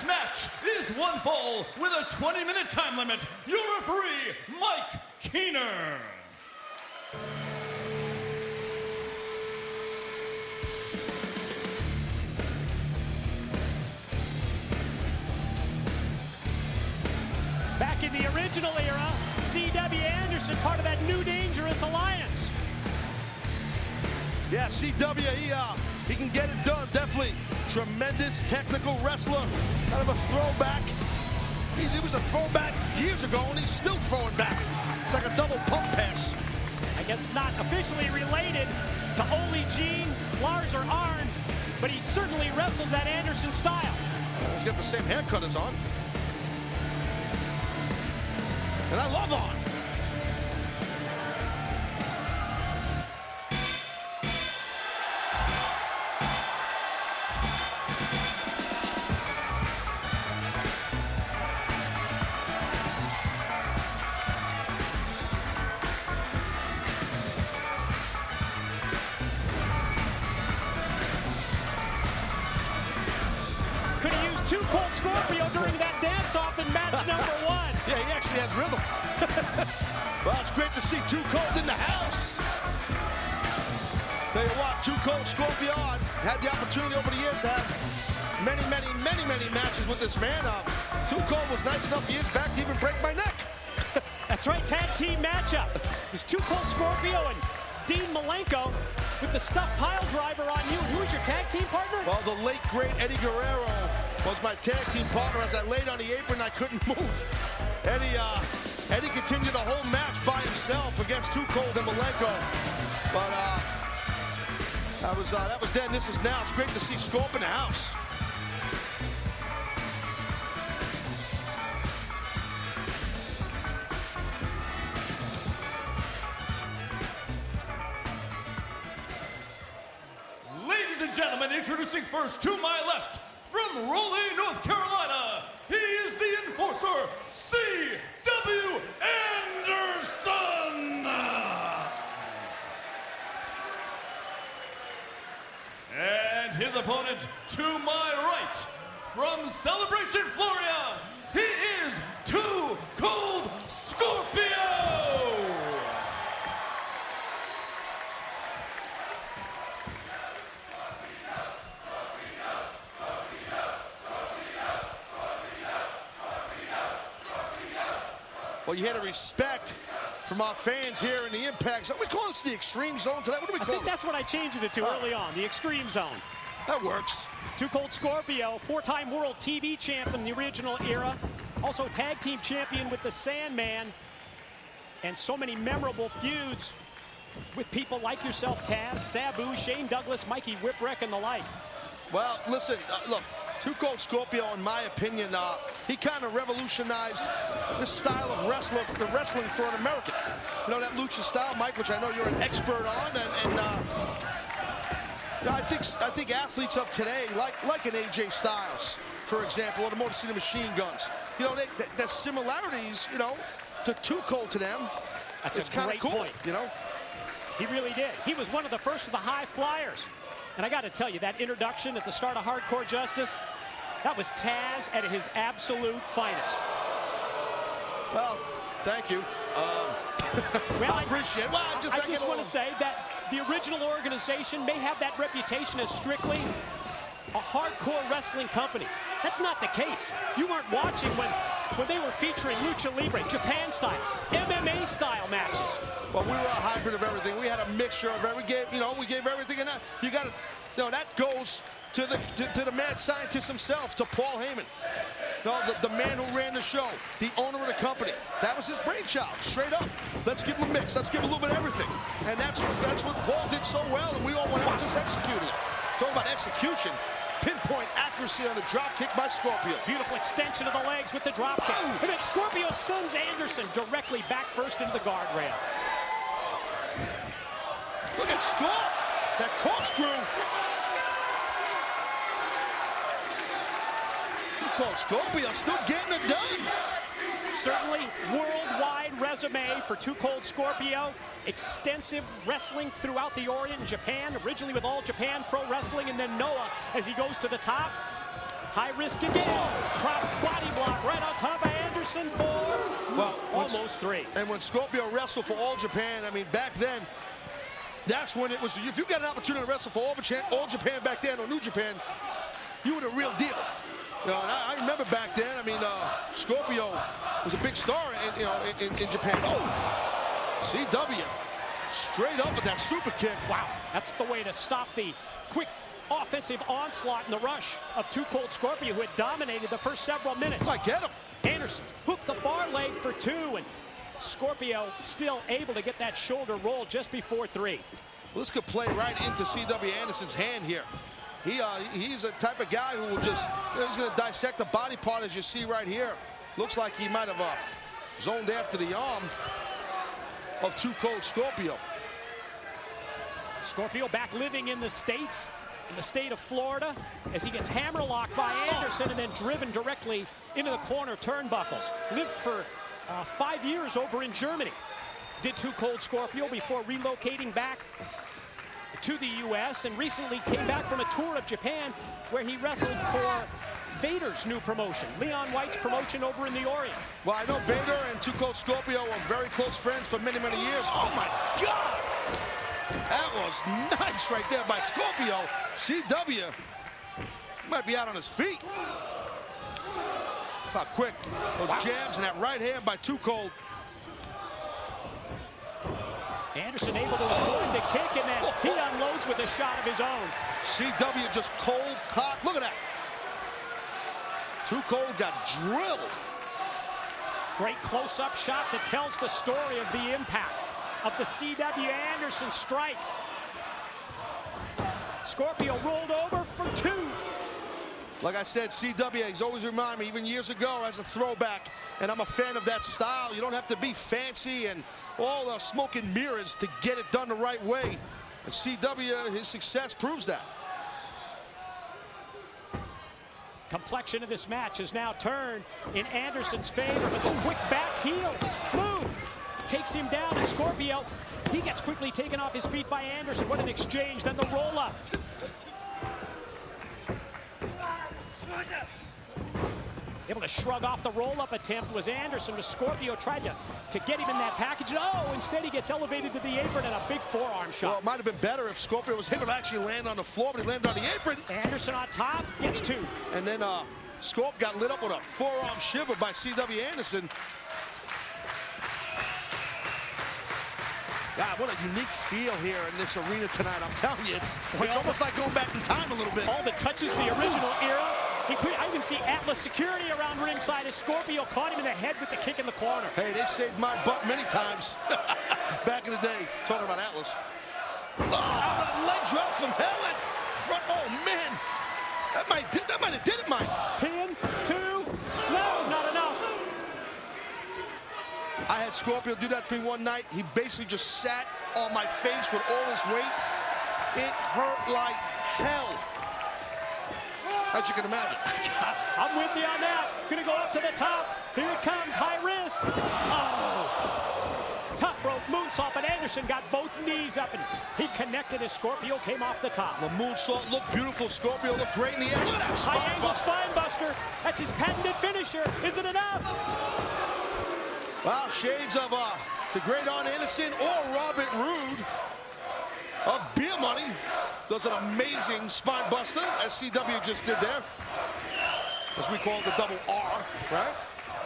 next match is one fall with a 20-minute time limit. Your referee, Mike Keener. Back in the original era, C.W. Anderson, part of that New Dangerous Alliance. Yeah, C.W., he can get it done, definitely. Tremendous technical wrestler. Kind of a throwback. He was a throwback years ago, and he's still throwing back. It's like a double pump pass. I guess not officially related to Ole Jean, Lars, or Arn, but he certainly wrestles that Anderson style. He's got the same haircut as Arn. And I love Arn. Could have used Too Cold Scorpio during that dance-off in match number 1. Yeah, he actually has rhythm. Well, it's great to see Too Cold in the house. Tell you what, Too Cold Scorpio, I've had the opportunity over the years to have many matches with this man. Too Cold was nice enough years back to even break my neck. That's right, tag team matchup. It's Too Cold Scorpio and Dean Malenko with the stuffed pile driver on you. Who was your tag team partner? Well, the late, great Eddie Guerrero was my tag team partner. As I laid on the apron, I couldn't move. Eddie continued the whole match by himself against Too Cold and Malenko. But that was then, this is now. It's great to see Scorp in the house. Ladies and gentlemen, introducing first to my left, from Raleigh, North Carolina, he is the enforcer, C.W. Anderson. And his opponent to my right, from Celebration, Florida, he is Too Cold Scorpio. Well, you had a respect from our fans here in the Impact Zone. We call this the Extreme Zone today. What do we call it? I think that's what I changed it to early on, the Extreme Zone. That works. Too Cold Scorpio, four-time world TV champ in the original era. Also tag team champion with the Sandman. And so many memorable feuds with people like yourself, Taz, Sabu, Shane Douglas, Mikey Whipwreck, and the like. Well, listen, look, Too Cold Scorpio, in my opinion, he kind of revolutionized this style of wrestling for an American. You know, that lucha style, Mike, which I know you're an expert on, and you know, I think athletes of today, like an AJ Styles, for example, or the Motor City Machine Guns, you know, there's similarities, you know, to Too Cold to them. That's it's a kind of great cool, point. You know. He really did. He was one of the first of the high flyers. And I got to tell you, that introduction at the start of Hardcore Justice, that was Taz at his absolute finest. Well, thank you. Well, I appreciate it. Well, I just want to say that the original organization may have that reputation as strictly a hardcore wrestling company. That's not the case. You weren't watching when they were featuring Lucha Libre, Japan style, MMA style matches. Well, we were a hybrid of everything. We had a mixture of everything. We gave everything, and that you got to, you know, that goes to the mad scientist himself, to Paul Heyman. You know, the man who ran the show, the owner of the company. That was his brainchild, straight up. Let's give him a mix. Let's give him a little bit of everything. And that's what Paul did so well, and we all went out and just executed it. Talking about execution. Pinpoint accuracy on the drop kick by Scorpio. Beautiful extension of the legs with the drop kick. And then Scorpio sends Anderson directly back first into the guardrail. Look at Scorp. That corkscrew. Too Cold Scorpio still getting it done. Certainly worldwide resume for Too Cold Scorpio. Extensive wrestling throughout the Orient and Japan, originally with All Japan Pro Wrestling, and then Noah as he goes to the top. High risk again. Cross body block right on top of Anderson for almost 3. And when Scorpio wrestled for All Japan, I mean, back then, that's when it was, if you got an opportunity to wrestle for All Japan back then, or New Japan, you were the real deal. You know, and I remember back then, I mean, Scorpio was a big star in Japan. Oh, CW, straight up with that super kick. Wow, that's the way to stop the quick offensive onslaught in the rush of Too Cold Scorpio, who had dominated the first several minutes. I get him. Anderson hooked the far leg for 2, and Scorpio still able to get that shoulder roll just before 3. Well, this could play right into CW Anderson's hand here. He's a type of guy who will just, he's going to dissect the body part, as you see right here. Looks like he might have zoned after the arm of Too Cold Scorpio. Scorpio back living in the States, in the state of Florida, as he gets hammerlocked by Anderson and then driven directly into the corner turnbuckles. Lived for 5 years over in Germany. Did Too Cold Scorpio before relocating back to the U.S. and recently came back from a tour of Japan where he wrestled for Vader's new promotion, Leon White's promotion over in the Orient. Well, I know Vader and Too Cold Scorpio were very close friends for many, many years. Oh, my God! That was nice right there by Scorpio. CW might be out on his feet. How quick. Those jabs and that right hand by Too Cold. Anderson able to avoid the kick, and then he unloads with a shot of his own. CW just cold cock. Look at that. Too Cold got drilled. Great close-up shot that tells the story of the impact of the CW Anderson strike. Scorpio rolled over for 2. Like I said, CW, he's always reminded me, even years ago, as a throwback, and I'm a fan of that style. You don't have to be fancy and all the smoke and mirrors to get it done the right way. And CW, his success proves that. Complexion of this match has now turned in Anderson's favor with a quick back heel move. Takes him down, and Scorpio, he gets quickly taken off his feet by Anderson. What an exchange, then the roll-up. Able to shrug off the roll-up attempt was Anderson, but Scorpio tried to get him in that package. Oh, instead he gets elevated to the apron and a big forearm shot. Well, it might have been better if Scorpio was able to actually land on the floor, but he landed on the apron. Anderson on top, gets 2. And then Scorp got lit up with a forearm shiver by CW Anderson. God, what a unique feel here in this arena tonight. I'm telling you, it's almost like going back in time a little bit. All the touches, the original era. I even see Atlas security around ringside as Scorpio caught him in the head with the kick in the corner. Hey, they saved my butt many times back in the day. Talking about Atlas. Oh, leg drop from hell in front. Oh, man. That might have did it, Mike. Pin, 2. No, not enough. I had Scorpio do that to me one night. He basically just sat on my face with all his weight. It hurt like hell. As you can imagine. I'm with you on that. Gonna go up to the top. Here it comes, high risk. Oh. Top rope moonsault, but Anderson got both knees up and he connected as Scorpio came off the top. The moonsault looked beautiful. Scorpio looked great in the air. Look at that high angle spine buster. That's his patented finisher. Is it enough? Wow, shades of the great Arn Anderson or Robert Roode of Beer Money. Does an amazing spine buster, as CW just did there. As we call it the double R, right?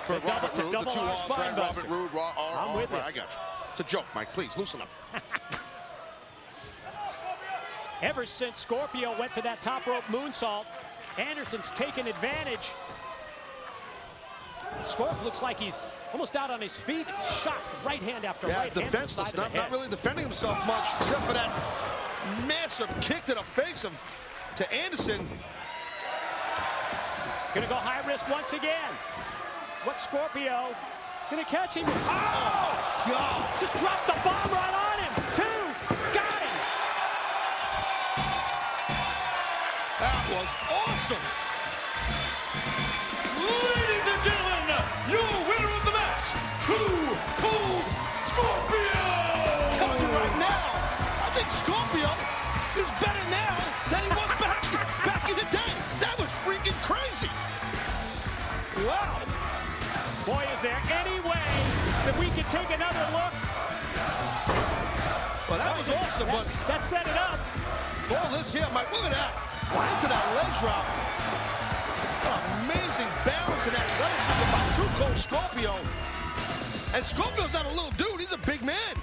For Robert Roode, the 2 R's, right? Robert Roode, R, I'm with you. I got you. It's a joke, Mike. Please, loosen up. Ever since Scorpio went for that top rope moonsault, Anderson's taken advantage. Scorp looks like he's almost out on his feet. Shots right hand after right hand. Defenseless, not really defending himself much, except for that massive kick to the face to Anderson. Gonna go high risk once again. What Scorpio gonna catch him? Oh, God. Just dropped the bomb right on him. 2, got him. That was awesome. Ladies and gentlemen, your winner of the match, Too Cold Scorpio! Tell you right now, I think Scorpio is better now than he was back in the day. That was freaking crazy. there any way that we could take another look? Well, that was awesome, but that set it up. all this here, Mike, look at that. Right into that leg drop. Amazing balance and athleticism by Too Cold Scorpio. And Scorpio's not a little dude, he's a big man.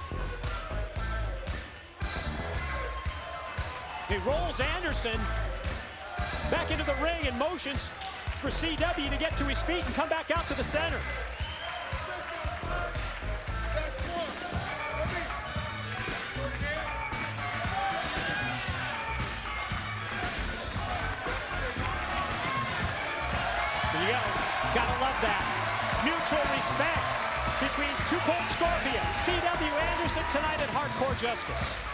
He rolls Anderson back into the ring and motions for CW to get to his feet and come back out to the center. There you go. Gotta love that. Mutual respect between Too Cold Scorpio, CW Anderson tonight at Hardcore Justice.